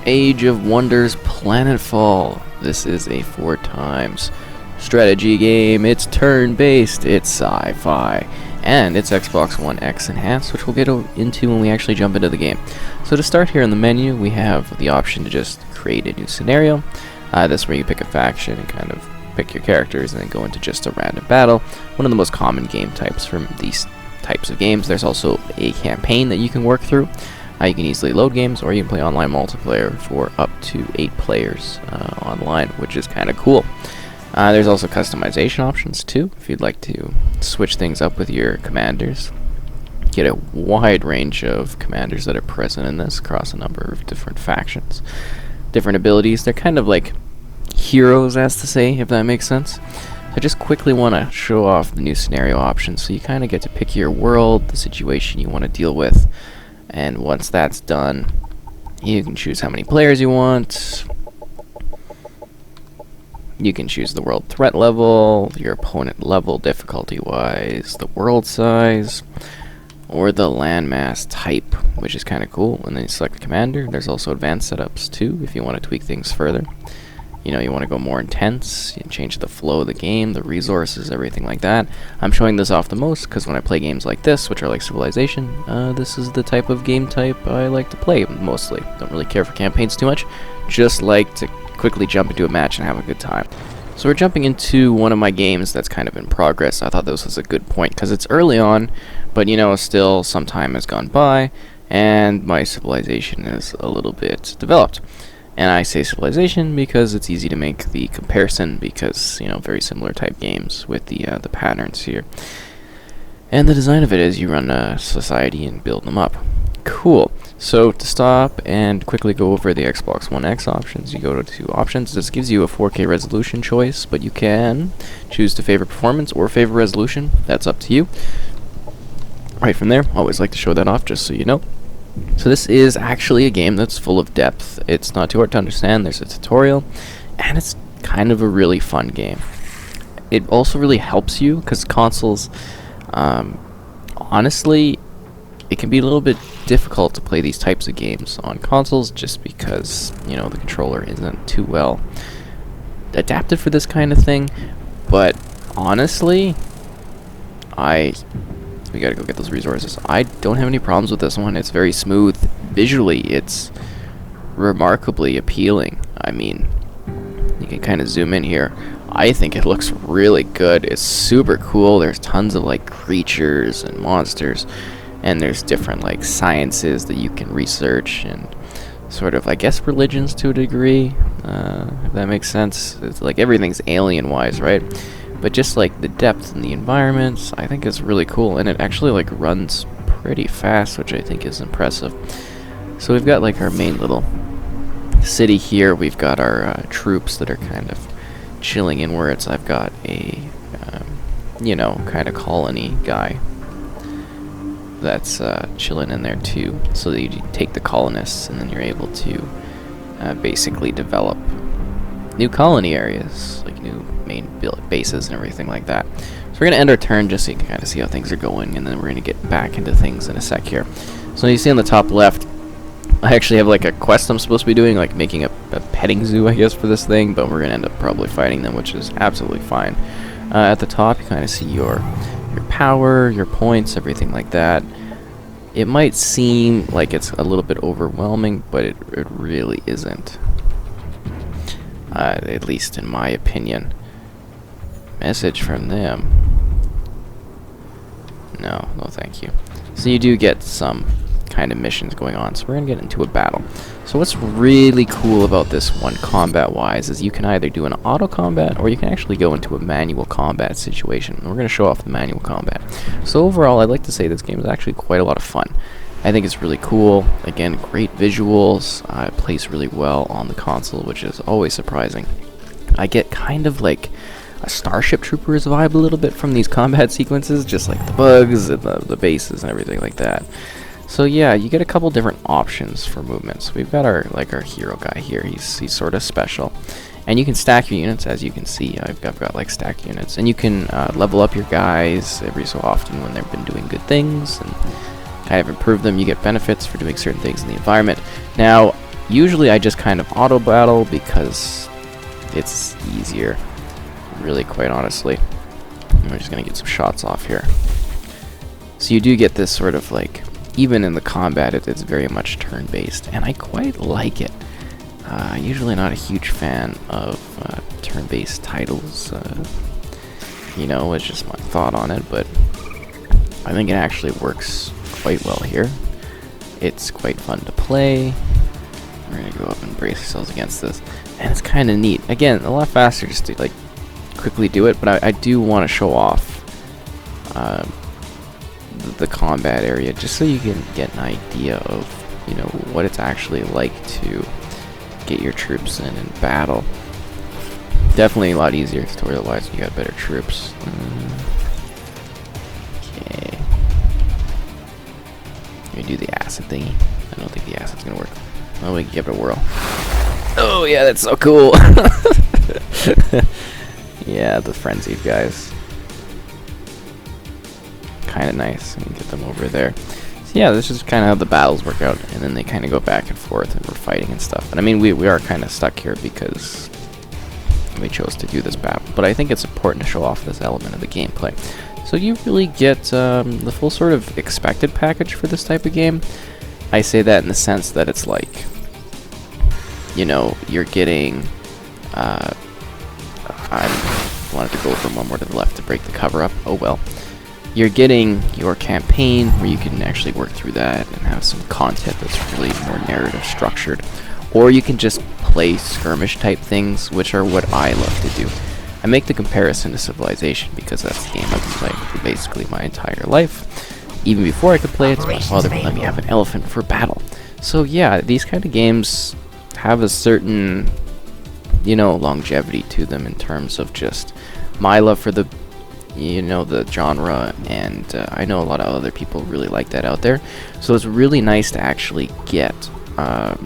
Age of Wonders Planetfall. This is a 4 times strategy game. It's turn-based, it's sci-fi, and it's Xbox One X enhanced, which we'll get into when we actually jump into the game. So to start here in the menu, we have the option to just create a new scenario. That's where you pick a faction and kind of pick your characters and then go into just a random battle. One of the most common game types from these types of games. There's also a campaign that you can work through. You can easily load games, or you can play online multiplayer for up to 8 players online, which is kind of cool. There's also customization options too, if you'd like to switch things up with your commanders. Get a wide range of commanders that are present in this across a number of different factions. Different abilities. They're kind of like heroes, as to say, if that makes sense. I just quickly want to show off the new scenario options, so you kind of get to pick your world, the situation you want to deal with, and once that's done, you can choose how many players you want. You can choose the world threat level, your opponent level difficulty-wise, the world size, or the landmass type, which is kind of cool. And then you select the commander. There's also advanced setups too, if you want to tweak things further. You know, you want to go more intense, you can change the flow of the game, the resources, everything like that. I'm showing this off the most because when I play games like this, which are like Civilization, this is the type of game type I like to play mostly. Don't really care for campaigns too much, just like to quickly jump into a match and have a good time. So we're jumping into one of my games that's kind of in progress. I thought this was a good point because it's early on, but you know, still some time has gone by, and my Civilization is a little bit developed. And I say Civilization because it's easy to make the comparison because, you know, very similar type games with the patterns here. And the design of it is you run a society and build them up. Cool. So to stop and quickly go over the Xbox One X options, you go to options. This gives you a 4K resolution choice, but you can choose to favor performance or favor resolution. That's up to you. Right from there, always like to show that off just so you know. So this is actually a game that's full of depth. It's not too hard to understand. There's a tutorial, and it's kind of a really fun game. It also really helps you because consoles, honestly, it can be a little bit difficult to play these types of games on consoles just because, you know, the controller isn't too well adapted for this kind of thing. But honestly, we gotta go get those resources. I don't have any problems with this one. It's very smooth. Visually, it's remarkably appealing. I mean, you can kind of zoom in here. I think it looks really good. It's super cool. There's tons of like creatures and monsters, and there's different like sciences that you can research and sort of, I guess, religions to a degree, if that makes sense. It's like everything's alien-wise, right? But just like the depth in the environments, I think is really cool, and it actually like runs pretty fast, which I think is impressive. So we've got like our main little city here. We've got our troops that are kind of chilling inwards. I've got a, you know, kind of colony guy that's chilling in there too. So that you take the colonists, and then you're able to basically develop new colony areas, like new main bases and everything like that. So we're going to end our turn just so you can kind of see how things are going, and then we're going to get back into things in a sec here. So you see on the top left, I actually have like a quest I'm supposed to be doing, like making a petting zoo, I guess, for this thing, but we're going to end up probably fighting them, which is absolutely fine. At the top, you kind of see your power, your points, everything like that. It might seem like it's a little bit overwhelming, but it really isn't. At least in my opinion. Message from them. No thank you. So you do get some kind of missions going on, so we're going to get into a battle. So what's really cool about this one combat-wise is you can either do an auto combat, or you can actually go into a manual combat situation. And we're going to show off the manual combat. So overall, I'd like to say this game is actually quite a lot of fun. I think it's really cool. Again, great visuals. It plays really well on the console, which is always surprising. I get kind of like a Starship Troopers vibe a little bit from these combat sequences, just like the bugs and the bases and everything like that. So yeah, you get a couple different options for movements. We've got our hero guy here. He's sort of special, and you can stack your units, as you can see. I've got like stacked units, and you can level up your guys every so often when they've been doing good things and kind of improve them. You get benefits for doing certain things in the environment. Now, Usually I just kind of auto battle because it's easier, really, quite honestly. We're just gonna get some shots off here. So you do get this sort of like, even in the combat, it's very much turn-based, and I quite like it. Usually not a huge fan of turn-based titles. You know, it's just my thought on it, but I think it actually works quite well here. It's quite fun to play. We're gonna go up and brace ourselves against this, and it's kind of neat. Again, a lot faster just to like quickly do it, but I do want to show off the combat area just so you can get an idea of, you know, what it's actually like to get your troops in battle. Definitely a lot easier tutorial wise when you got better troops. Okay. Let me do the acid thingy. I don't think the acid's gonna work. Oh, we can give it a whirl. Oh yeah, that's so cool. Yeah, the frenzied guys. Kind of nice. We can get them over there. So yeah, this is kind of how the battles work out, and then they kind of go back and forth, and we're fighting and stuff. And I mean, we are kind of stuck here because we chose to do this battle, but I think it's important to show off this element of the gameplay. So you really get the full sort of expected package for this type of game. I say that in the sense that it's like, you know, you're getting I wanted to go over one more to the left to break the cover up. Oh well. You're getting your campaign where you can actually work through that and have some content that's really more narrative structured. Or you can just play skirmish type things, which are what I love to do. I make the comparison to Civilization because that's the game I've been playing for basically my entire life. Even before I could play it, my father would let me have an elephant for battle. So yeah, these kind of games have a certain, you know, longevity to them in terms of just my love for the, you know, the genre, and I know a lot of other people really like that out there. So it's really nice to actually get a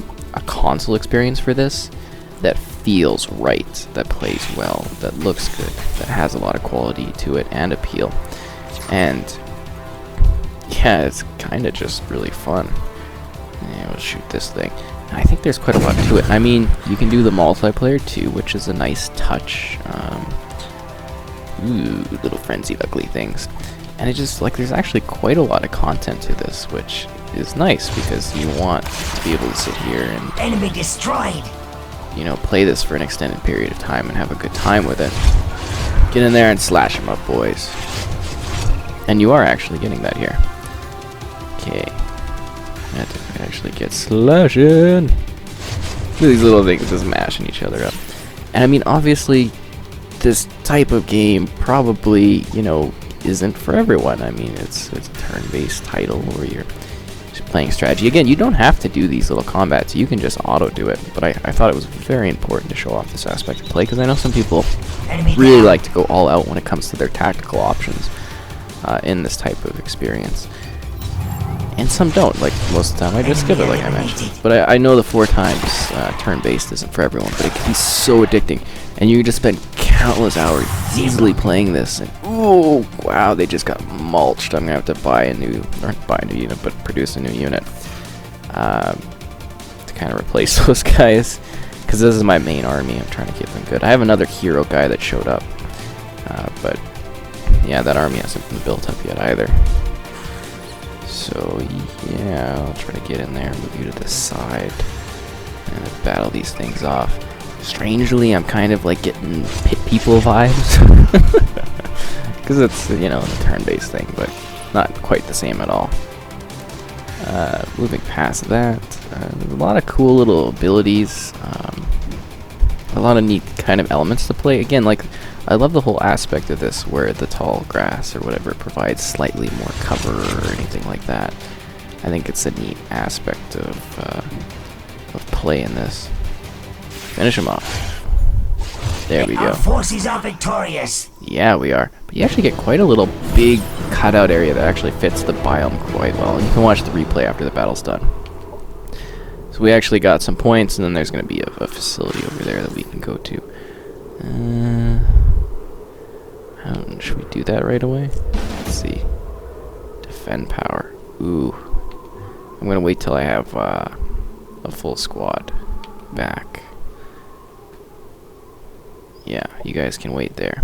console experience for this that feels right, that plays well, that looks good, that has a lot of quality to it and appeal. And yeah, it's kind of just really fun. Yeah, we'll shoot this thing. I think there's quite a lot to it. I mean, you can do the multiplayer too, which is a nice touch. Ooh, little frenzied ugly things. And it just, like, there's actually quite a lot of content to this, which is nice because you want to be able to sit here and, enemy destroyed, you know, play this for an extended period of time and have a good time with it. Get in there and slash them up, boys. And you are actually getting that here. Okay. That didn't actually get slashing. These little things just mashing each other up. And I mean, obviously, this type of game probably, you know, isn't for everyone. I mean, it's a turn-based title where you're just playing strategy. Again, you don't have to do these little combats. You can just auto-do it. But I thought it was very important to show off this aspect of play, because I know some people really like to go all out when it comes to their tactical options in this type of experience. And some don't. Like, most of the time I just skip it, like I mentioned. But I know the 4 times turn-based isn't for everyone, but it can be so addicting. And you can just spend countless hours easily playing this, and ooh, wow, they just got mulched. I'm gonna have to buy a new, or buy a new unit, but produce a new unit to kind of replace those guys, because this is my main army. I'm trying to get them good. I have another hero guy that showed up, but yeah, that army hasn't been built up yet either. So yeah, I'll try to get in there, move you to the side, and battle these things off. Strangely, I'm kind of like getting Pit People vibes, because it's, you know, a turn-based thing, but not quite the same at all. Moving past that, a lot of cool little abilities, a lot of neat kind of elements to play. Again, like, I love the whole aspect of this where the tall grass or whatever provides slightly more cover or anything like that. I think it's a neat aspect of play in this. Finish him off. There we go. Our forces are victorious. Yeah, we are. But you actually get quite a little big cutout area that actually fits the biome quite well. And you can watch the replay after the battle's done. So we actually got some points, and then there's going to be a facility over there that we can go to. Should we do that right away? Let's see. Defend power. Ooh. I'm going to wait till I have a full squad back. Yeah, you guys can wait there.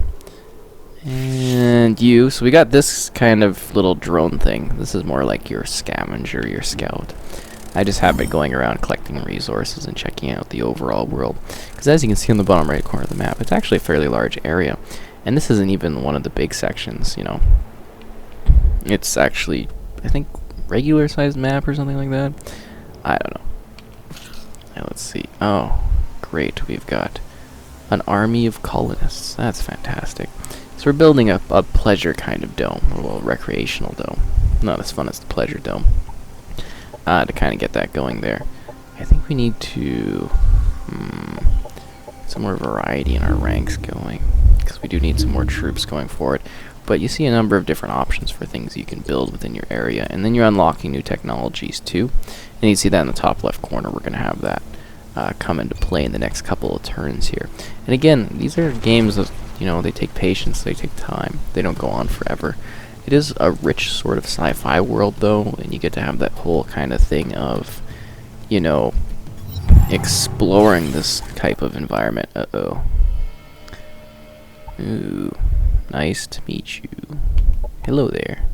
And you, so we got this kind of little drone thing. This is more like your scavenger, your scout. I just have it going around collecting resources and checking out the overall world. Because as you can see on the bottom right corner of the map, it's actually a fairly large area. And this isn't even one of the big sections, you know. It's actually, I think, regular sized map or something like that. I don't know. Now let's see. Oh, great. We've got an army of colonists. That's fantastic. So we're building up a pleasure kind of dome, a little recreational dome. Not as fun as the pleasure dome. To kind of get that going there. I think we need to some more variety in our ranks going, because we do need some more troops going forward. But you see a number of different options for things you can build within your area, and then you're unlocking new technologies too. And you see that in the top left corner. We're going to have that come into play in the next couple of turns here. And again, these are games that, you know, they take patience, they take time, they don't go on forever. It is a rich sort of sci-fi world though, and you get to have that whole kind of thing of, you know, exploring this type of environment. Uh-oh. Ooh, nice to meet you. Hello there.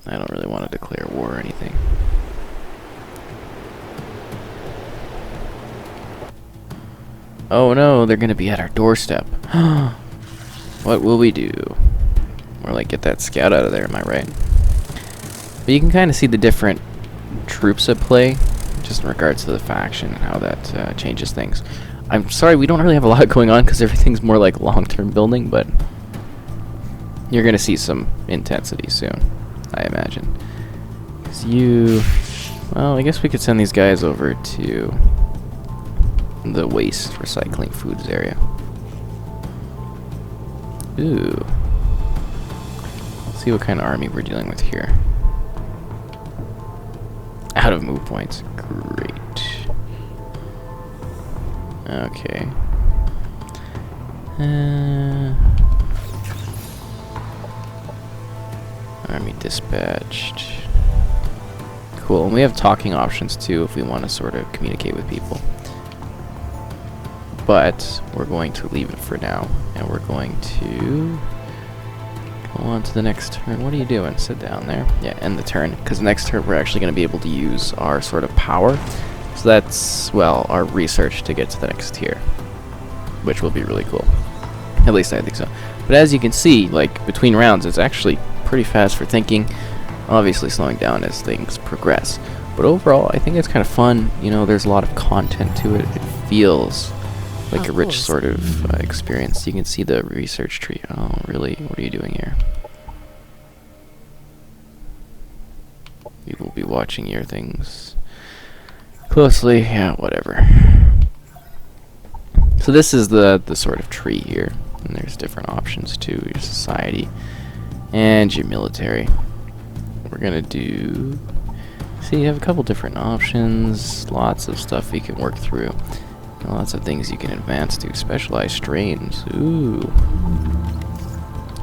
I don't really want to declare war or anything. Oh no, they're gonna be at our doorstep. What will we do? Or like get that scout out of there, am I right? But you can kind of see the different troops at play, just in regards to the faction and how that changes things. I'm sorry, we don't really have a lot going on because everything's more like long-term building, but you're gonna see some intensity soon, I imagine. 'Cause you, well, I guess we could send these guys over to the waste recycling foods area. Ooh. Let's see what kind of army we're dealing with here. Out of move points. Great. Okay. Army dispatched. Cool. And we have talking options too if we want to sort of communicate with people. But we're going to leave it for now, and we're going to go on to the next turn. What are you doing? Sit down there. Yeah, end the turn, because next turn we're actually going to be able to use our sort of power. So that's, well, our research to get to the next tier, which will be really cool. At least I think so. But as you can see, like, between rounds, it's actually pretty fast for thinking, obviously slowing down as things progress. But overall, I think it's kind of fun. You know, there's a lot of content to it. It feels like a rich sort of experience. You can see the research tree. Oh, really? What are you doing here? We will be watching your things closely. Yeah, whatever. So this is the sort of tree here. And there's different options too. Your society and your military. We're gonna do... See, you have a couple different options. Lots of stuff you can work through. Lots of things you can advance to. Specialized strains. Ooh.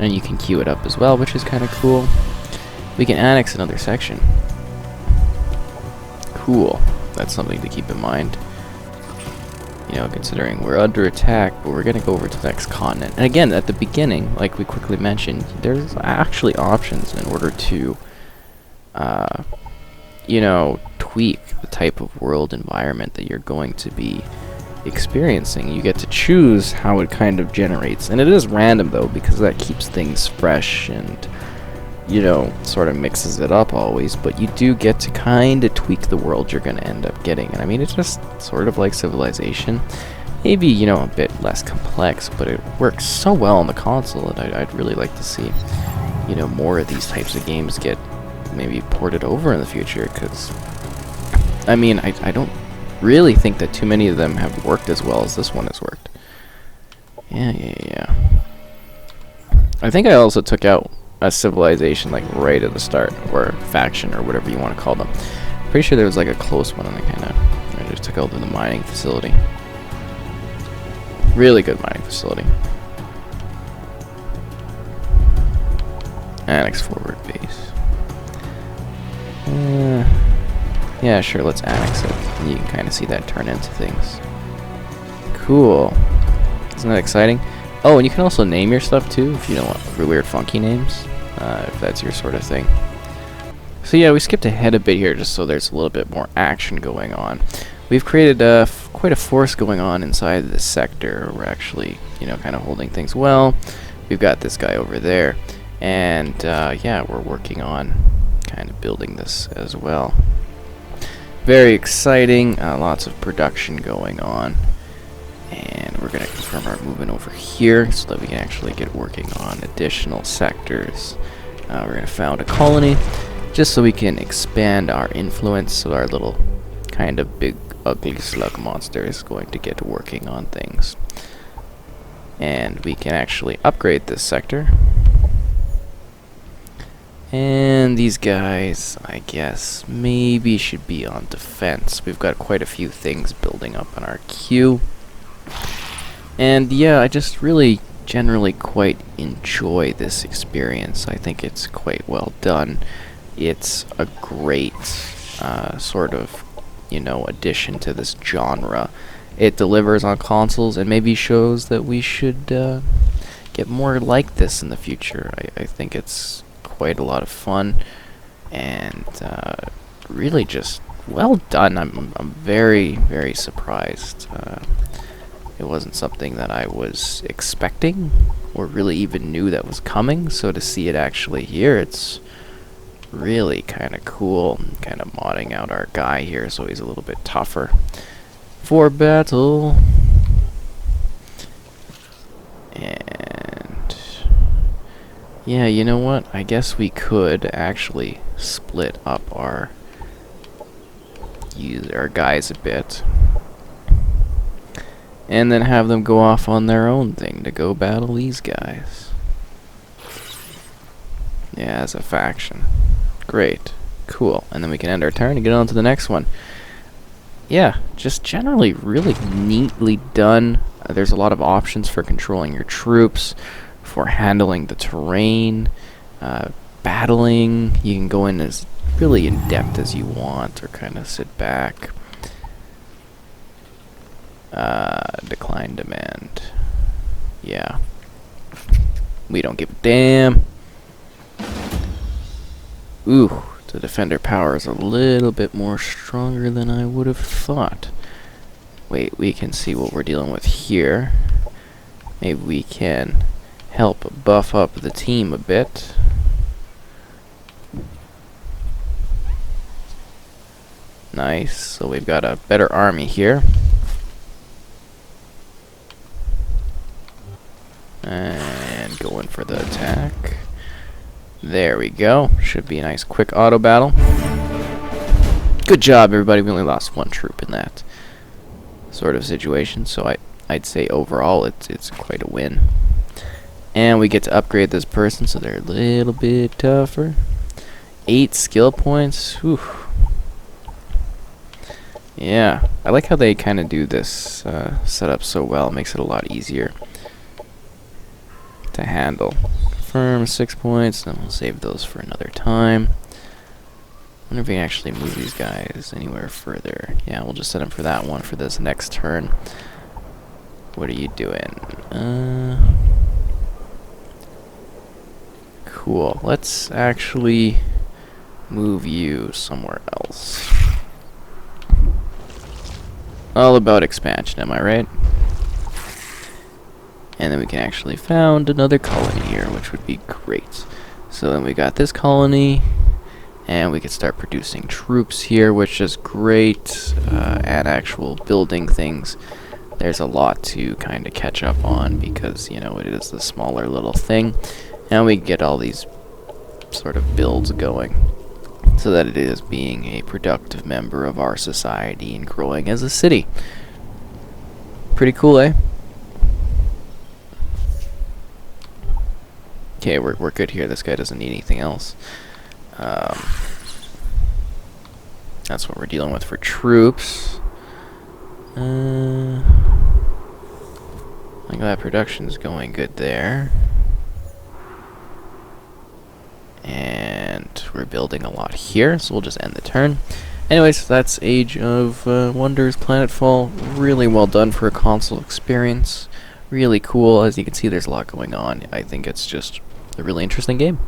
And you can queue it up as well, which is kind of cool. We can annex another section. Cool. That's something to keep in mind. You know, considering we're under attack, but we're going to go over to the next continent. And again, at the beginning, like we quickly mentioned, there's actually options in order to, you know, tweak the type of world environment that you're going to be experiencing. You get to choose how it kind of generates, and it is random though, because that keeps things fresh and, you know, sort of mixes it up always. But you do get to kind of tweak the world you're going to end up getting. And I mean, it's just sort of like Civilization, maybe, you know, a bit less complex, but it works so well on the console that I'd really like to see, you know, more of these types of games get maybe ported over in the future, because I mean, I don't really think that too many of them have worked as well as this one has worked. Yeah. I think I also took out a civilization like right at the start, or faction, or whatever you want to call them. Pretty sure there was like a close one, and I just took out the mining facility. Really good mining facility. Annex forward base. Yeah, sure, let's annex it. And you can kind of see that turn into things. Cool. Isn't that exciting? Oh, and you can also name your stuff too, if you don't want weird funky names, if that's your sort of thing. So yeah, we skipped ahead a bit here just so there's a little bit more action going on. We've created quite a force going on inside this sector. We're actually, kind of holding things well. We've got this guy over there. And yeah, we're working on kind of building this as well. Very exciting. Lots of production going on. And we're going to confirm our movement over here so that we can actually get working on additional sectors. We're going to found a colony just so we can expand our influence, so our little kind of big ugly slug monster is going to get working on things. And we can actually upgrade this sector. And these guys, I guess, maybe should be on defense. We've got quite a few things building up on our queue. And yeah, I just really generally quite enjoy this experience. I think it's quite well done. It's a great sort of, addition to this genre. It delivers on consoles and maybe shows that we should get more like this in the future. I think it's quite a lot of fun and really just well done. I'm very, very surprised. It wasn't something that I was expecting or really even knew that was coming, so to see it actually here, it's really kind of cool. Kind of modding out our guy here so he's a little bit tougher for battle. And yeah, you know what? I guess we could actually split up our guys a bit. And then have them go off on their own thing to go battle these guys. Yeah, as a faction. Great. Cool. And then we can end our turn and get on to the next one. Yeah, just generally really neatly done. There's a lot of options for controlling your troops, for handling the terrain, battling. You can go in as really in depth as you want or kind of sit back. Decline demand. Yeah. We don't give a damn. Ooh, the defender power is a little bit more stronger than I would have thought. Wait, we can see what we're dealing with here. Maybe we can help buff up the team a bit. Nice, so we've got a better army here. And going for the attack. There we go. Should be a nice quick auto battle. Good job, everybody. We only lost one troop in that sort of situation, so I'd say overall it's quite a win. And we get to upgrade this person, so they're a little bit tougher. 8 skill points. Whew. Yeah, I like how they kind of do this setup so well. It makes it a lot easier to handle. Confirm 6 points, then we'll save those for another time. I wonder if we can actually move these guys anywhere further. Yeah, we'll just set them for that one for this next turn. What are you doing? Cool. Let's actually move you somewhere else. All about expansion, am I right? And then we can actually found another colony here, which would be great. So then we got this colony, and we could start producing troops here, which is great. And actual building things. There's a lot to kind of catch up on because, it is the smaller little thing. And we get all these sort of builds going so that it is being a productive member of our society and growing as a city. Pretty cool, eh? Okay, we're good here. This guy doesn't need anything else. That's what we're dealing with for troops. I think that production's going good there. And we're building a lot here, so we'll just end the turn. Anyways, that's Age of Wonders Planetfall. Really well done for a console experience. Really cool. As you can see, there's a lot going on. I think it's just a really interesting game.